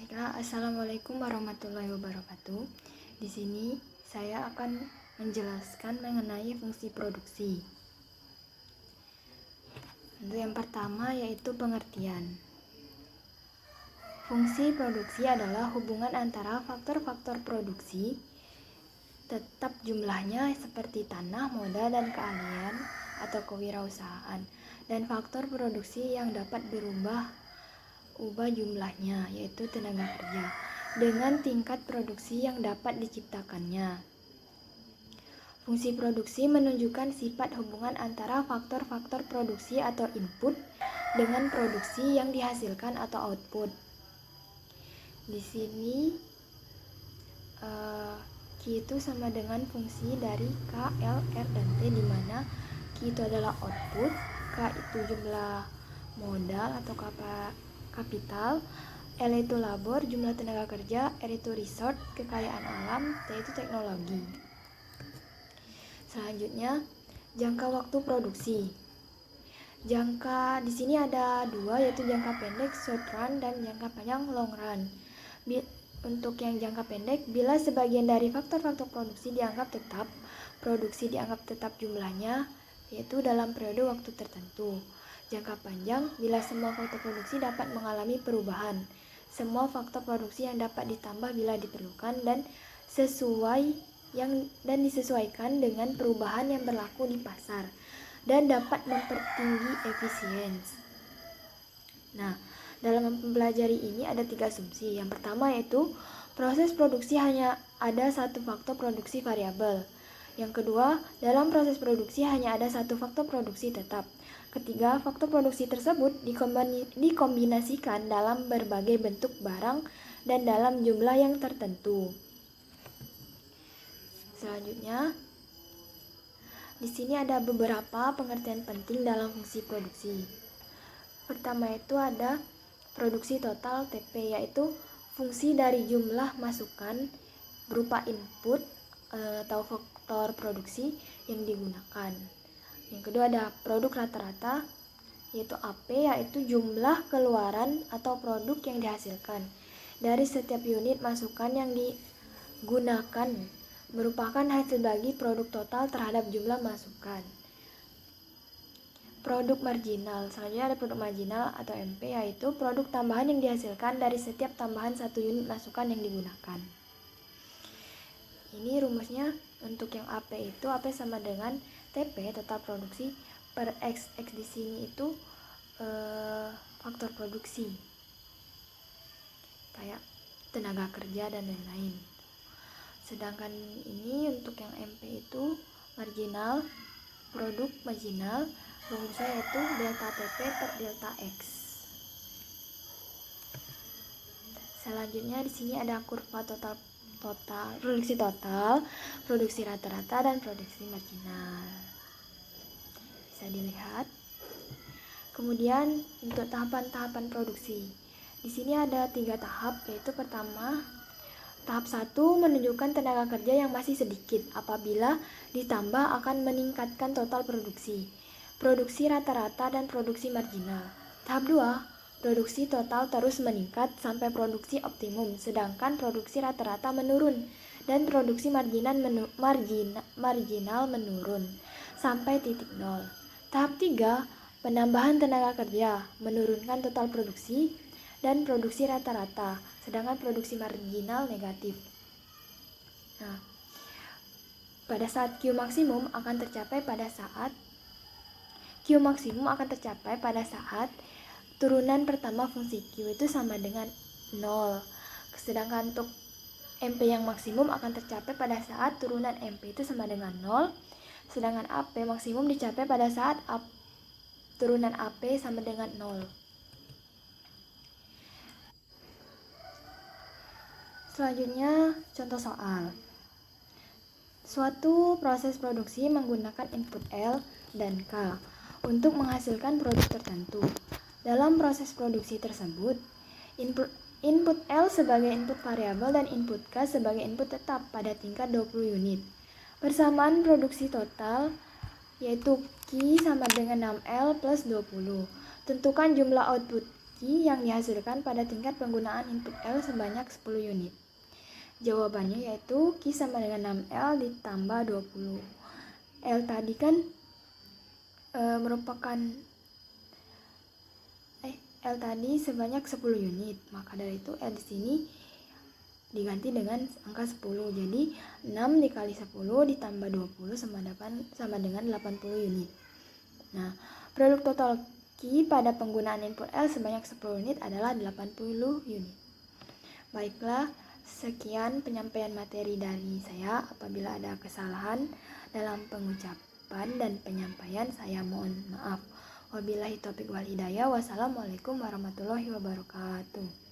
Assalamualaikum warahmatullahi wabarakatuh. Di sini saya akan menjelaskan mengenai fungsi produksi. Untuk yang pertama yaitu pengertian. Fungsi produksi adalah hubungan antara faktor-faktor produksi tetap jumlahnya seperti tanah, modal, dan keahlian atau kewirausahaan, dan faktor produksi yang dapat ubah jumlahnya, yaitu tenaga kerja, dengan tingkat produksi yang dapat diciptakannya. Fungsi produksi menunjukkan sifat hubungan antara faktor-faktor produksi atau input dengan produksi yang dihasilkan atau output. Di sini Q itu sama dengan fungsi dari K, L, R, dan T, di mana Q itu adalah output, K itu jumlah modal atau kapital, L itu labor, jumlah tenaga kerja, R itu resource, kekayaan alam, T itu teknologi. Selanjutnya, jangka waktu produksi. Jangka di sini ada dua, yaitu jangka pendek short run dan jangka panjang long run. Untuk yang jangka pendek, bila sebagian dari faktor-faktor produksi dianggap tetap, produksi dianggap tetap jumlahnya, yaitu dalam periode waktu tertentu. Jangka panjang, bila semua faktor produksi dapat mengalami perubahan, semua faktor produksi yang dapat ditambah bila diperlukan dan disesuaikan dengan perubahan yang berlaku di pasar dan dapat mempertinggi efisiensi. Nah, dalam mempelajari ini ada 3 asumsi. Yang pertama yaitu proses produksi hanya ada satu faktor produksi variabel. Yang kedua, dalam proses produksi hanya ada satu faktor produksi tetap. Ketiga, faktor produksi tersebut dikombinasikan dalam berbagai bentuk barang dan dalam jumlah yang tertentu. Selanjutnya, di sini ada beberapa pengertian penting dalam fungsi produksi. Pertama itu ada produksi total TP, yaitu fungsi dari jumlah masukan berupa input atau faktor produksi yang digunakan. Yang kedua ada produk rata-rata, yaitu AP, yaitu jumlah keluaran atau produk yang dihasilkan dari setiap unit masukan yang digunakan, merupakan hasil bagi produk total terhadap jumlah masukan. Produk marginal. Selanjutnya ada produk marginal atau MP, yaitu produk tambahan yang dihasilkan dari setiap tambahan satu unit masukan yang digunakan. Ini rumusnya untuk yang AP itu AP sama dengan TP total produksi per X. X di sini itu faktor produksi kayak tenaga kerja dan lain-lain. Sedangkan ini untuk yang MP itu marginal, produk marginal, rumusnya yaitu delta TP per delta X. Selanjutnya di sini ada kurva produksi total, produksi rata-rata, dan produksi marginal. Bisa dilihat. Kemudian untuk tahapan-tahapan produksi. Di sini ada 3 tahap, yaitu pertama, tahap 1 menunjukkan tenaga kerja yang masih sedikit, apabila ditambah akan meningkatkan total produksi. Produksi rata-rata dan produksi marginal. Tahap 2, produksi total terus meningkat sampai produksi optimum, sedangkan produksi rata-rata menurun dan produksi marginal menurun sampai titik nol. Tahap 3, penambahan tenaga kerja, menurunkan total produksi dan produksi rata-rata, sedangkan produksi marginal negatif. Nah, pada saat Q maksimum akan tercapai pada saat turunan pertama fungsi Q itu sama dengan 0. Sedangkan untuk MP yang maksimum akan tercapai pada saat turunan MP itu sama dengan 0. Sedangkan AP maksimum dicapai pada saat turunan AP sama dengan 0. Selanjutnya, contoh soal. Suatu proses produksi menggunakan input L dan K untuk menghasilkan produk tertentu. Dalam proses produksi tersebut, input L sebagai input variabel dan input K sebagai input tetap pada tingkat 20 unit. Persamaan produksi total yaitu Q sama dengan 6L plus 20. Tentukan jumlah output Q yang dihasilkan pada tingkat penggunaan input L sebanyak 10 unit? Jawabannya yaitu Q sama dengan 6L ditambah 20. L tadi kan L tadi sebanyak 10 unit, maka dari itu L di sini diganti dengan angka 10. Jadi 6 dikali 10 ditambah 20 sama dengan 80 unit. Nah, produk total Q pada penggunaan input L sebanyak 10 unit adalah 80 unit. Baiklah, sekian penyampaian materi dari saya. Apabila ada kesalahan dalam pengucapan dan penyampaian, saya mohon maaf. Wabillahi taufiq wal hidayah. Wassalamualaikum warahmatullahi wabarakatuh.